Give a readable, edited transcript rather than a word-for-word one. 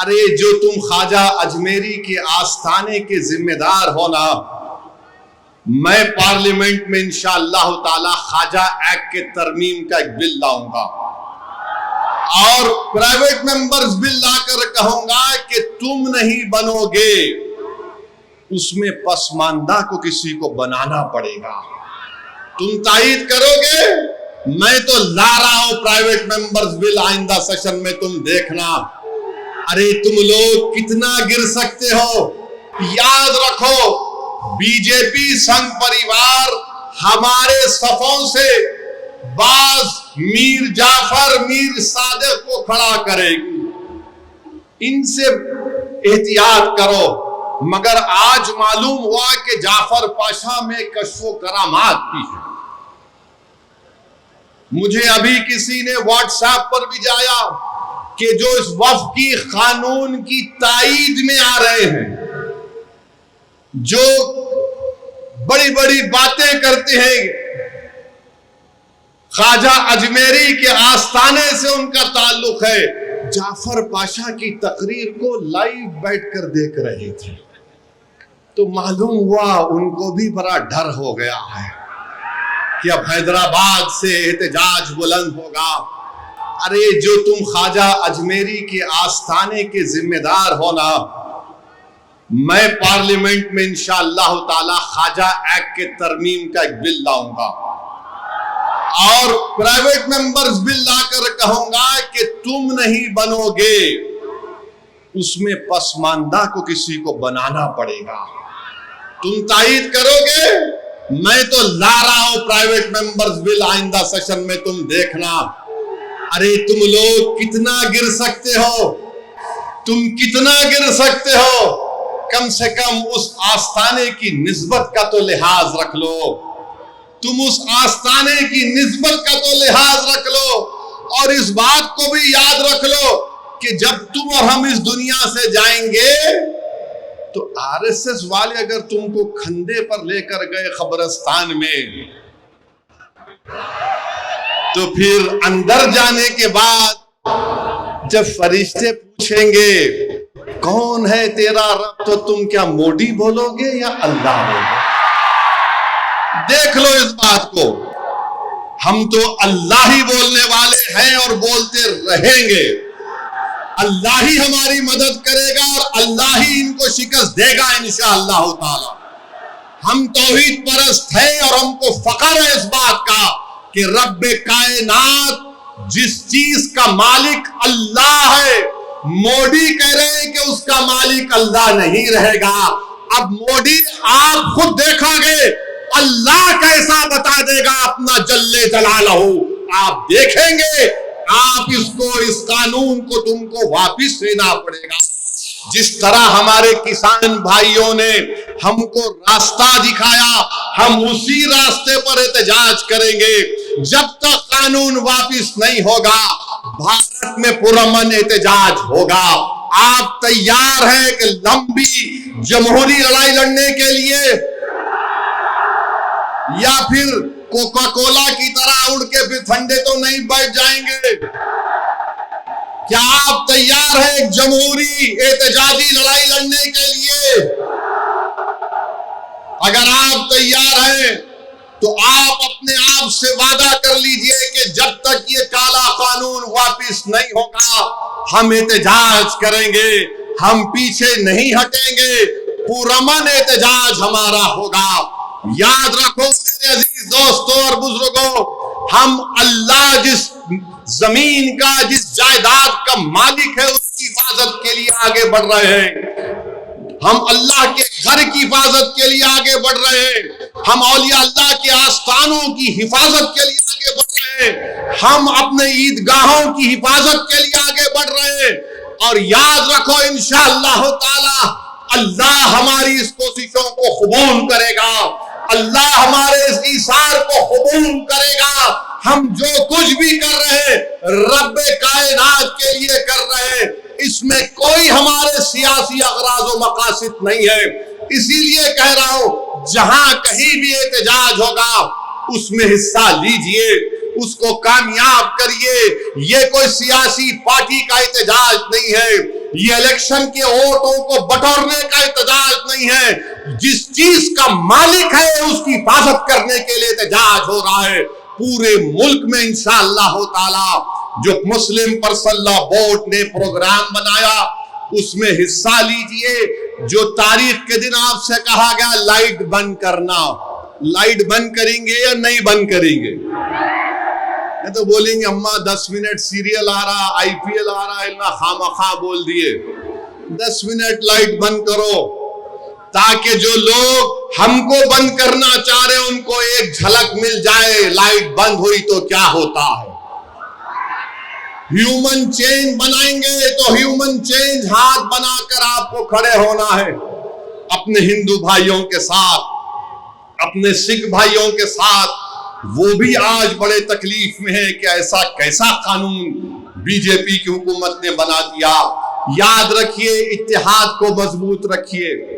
अरे जो तुम ख्वाजा अजमेरी के आस्थाने के जिम्मेदार हो ना, मैं पार्लियामेंट में इंशाअल्लाह ताला ख्वाजा एक्ट के तरमीम का एक बिल लाऊंगा और प्राइवेट मेंबर्स बिल लाकर कहूंगा कि तुम नहीं बनोगे, उसमें पसमानदा को किसी को बनाना पड़ेगा। तुम तायीद करोगे, मैं तो ला रहा हूं प्राइवेट मेंबर्स बिल आइंदा सेशन में, तुम देखना। अरे तुम लोग कितना गिर सकते हो। याद रखो, बीजेपी संघ परिवार हमारे सफों से बाज मीर जाफर, मीर सादिक को खड़ा करेगी। इनसे एहतियात करो। मगर आज मालूम हुआ कि जाफर पाशा में कश्फो करामात भी है। मुझे अभी किसी ने व्हाट्सएप पर भी जाया कि जो इस वफ़ की कानून की ताईद में आ रहे हैं, जो बड़ी बड़ी बातें करते हैं, ख्वाजा अजमेरी के आस्थाने से उनका ताल्लुक है, जाफर पाशा की तकरीर को लाइव बैठकर देख रहे थे, तो मालूम हुआ उनको भी बड़ा डर हो गया है कि अब हैदराबाद से एहतजाज बुलंद होगा। अरे जो तुम ख्वाजा अजमेरी के आस्थाने के जिम्मेदार हो ना, मैं पार्लियामेंट में इंशाअल्लाह ताला ख्वाजा एक्ट के तरमीम का एक बिल लाऊंगा और प्राइवेट मेंबर्स बिल लाकर कहूंगा कि तुम नहीं बनोगे, उसमें पसमानदा को किसी को बनाना पड़ेगा। तुम तायीद करोगे, मैं तो ला रहा हूं प्राइवेट मेंबर्स बिल आइंदा सेशन में, तुम देखना। अरे तुम लोग कितना गिर सकते हो, तुम कितना गिर सकते हो। कम से कम उस आस्थाने की निस्बत का तो लिहाज रख लो, तुम उस आस्थाने की निस्बत का तो लिहाज रख लो। और इस बात को भी याद रख लो कि जब तुम और हम इस दुनिया से जाएंगे तो आरएसएस वाले अगर तुमको खंदे पर लेकर गए कब्रिस्तान में, तो फिर अंदर जाने के बाद जब फरिश्ते पूछेंगे कौन है तेरा रब, तो तुम क्या मोदी बोलोगे या अल्लाह बोलोगे? देख लो इस बात को। हम तो अल्लाह ही बोलने वाले हैं और बोलते रहेंगे। अल्लाह ही हमारी मदद करेगा और अल्लाह ही इनको शिकस्त देगा इंशाअल्लाह ताला। हम तौहीद परस्त हैं और हमको फख्र है इस बात का कि रब्बे कायनात जिस चीज का मालिक अल्लाह है, मोदी कह रहे हैं कि उसका मालिक अल्लाह नहीं रहेगा। अब मोदी आप खुद देखोगे, अल्लाह कैसा बता देगा अपना जल्ले जलालहू, आप देखेंगे। आप इसको, इस कानून को तुमको वापिस लेना पड़ेगा। जिस तरह हमारे किसान भाइयों ने हमको रास्ता दिखाया, हम उसी रास्ते पर एहतजाज करेंगे। जब तक कानून वापिस नहीं होगा, भारत में पुरअमन एहतजाज होगा। आप तैयार हैं कि लंबी जमहूरी लड़ाई लड़ने के लिए, या फिर कोका कोला की तरह उड़ के फिर ठंडे तो नहीं बैठ जाएंगे? क्या आप तैयार हैं जमहूरी एहतजाजी लड़ाई लड़ने के लिए? अगर आप तैयार हैं तो आप अपने आप से वादा कर लीजिए कि जब तक ये काला कानून वापिस नहीं होगा, हम एहतजाज करेंगे, हम पीछे नहीं हटेंगे, पुरअमन एहतजाज हमारा होगा। याद रखो मेरे अजीज दोस्तों और बुजुर्गों, हम अल्लाह जिस जमीन का, जिस जायदाद का मालिक है, उसकी हिफाजत के लिए आगे बढ़ रहे हैं। हम अल्लाह के घर की हिफाजत के लिए आगे बढ़ रहे हैं। हम औलिया अल्लाह के आस्थानों की हिफाजत के लिए आगे बढ़ रहे हैं। हम अपने ईदगाहों की हिफाजत के लिए आगे बढ़ रहे हैं। और याद रखो इंशाअल्लाह ताला अल्लाह हमारी इस कोशिशों को कबूल करेगा, अल्लाह हमारे इस ईसार को कबूल करेगा। हम जो कुछ भी कर रहे हैं रब्बे कायनात के लिए कर रहे हैं, इसमें कोई हमारे सियासी अगराज व मकासिद नहीं है। इसीलिए कह रहा हूं, जहां कहीं भी एहतजाज होगा उसमें हिस्सा लीजिए। उसको कामयाब करिए। ये कोई सियासी पार्टी का एहतजाज नहीं है, ये इलेक्शन के वोटों को बटोरने का एहतजाज नहीं है। जिस चीज का मालिक है उसकी हिफाजत करने के लिए एहतजाज हो रहा है। पूरे मुल्क में इंशाअल्लाह ताला जो मुस्लिम पर्सनल बोर्ड ने प्रोग्राम बनाया उसमें हिस्सा लीजिए। जो तारीख के दिन आपसे कहा गया लाइट बंद करना, लाइट बंद करेंगे या नहीं बंद करेंगे? नहीं तो बोलेंगे अम्मा 10 मिनट सीरियल आ रहा, आईपीएल आ रहा है ना, खामखा बोल दिए। 10 मिनट लाइट बंद करो ताकि जो लोग हमको बंद करना चाह रहे हैं उनको एक झलक मिल जाए लाइट बंद हुई तो क्या होता है। ह्यूमन चेंज बनाएंगे तो ह्यूमन चेंज हाथ बनाकर आपको खड़े होना है अपने हिंदू भाइयों के साथ, अपने सिख भाइयों के साथ। वो भी आज बड़े तकलीफ में है कि ऐसा कैसा कानून बीजेपी की हुकूमत ने बना दिया। याद रखिए, इत्तेहाद को मजबूत रखिए।